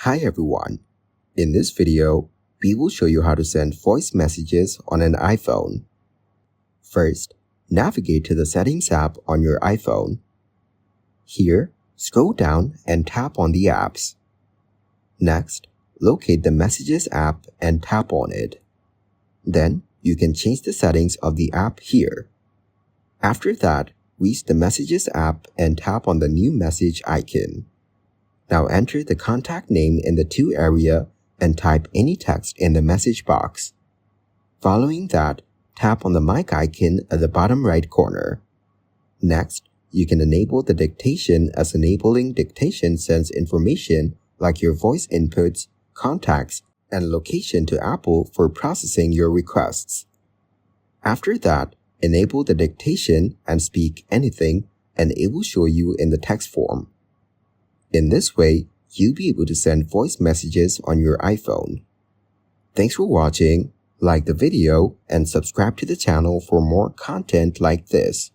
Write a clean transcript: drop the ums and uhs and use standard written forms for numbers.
Hi everyone. In this video, we will show you how to send voice messages on an iPhone. First, navigate to the Settings app on your iPhone. Here, scroll down and tap on the apps. Next, locate the Messages app and tap on it. Then, you can change the settings of the app here. After that, reach the Messages app and tap on the new message icon. Now enter the contact name in the To area and type any text in the message box. Following that, tap on the mic icon at the bottom right corner. Next, you can enable the dictation, as enabling dictation sends information like your voice inputs, contacts, and location to Apple for processing your requests. After that, enable the dictation and speak anything, and it will show you in the text form. In this way, you'll be able to send voice messages on your iPhone. Thanks for watching. Like the video and subscribe to the channel for more content like this.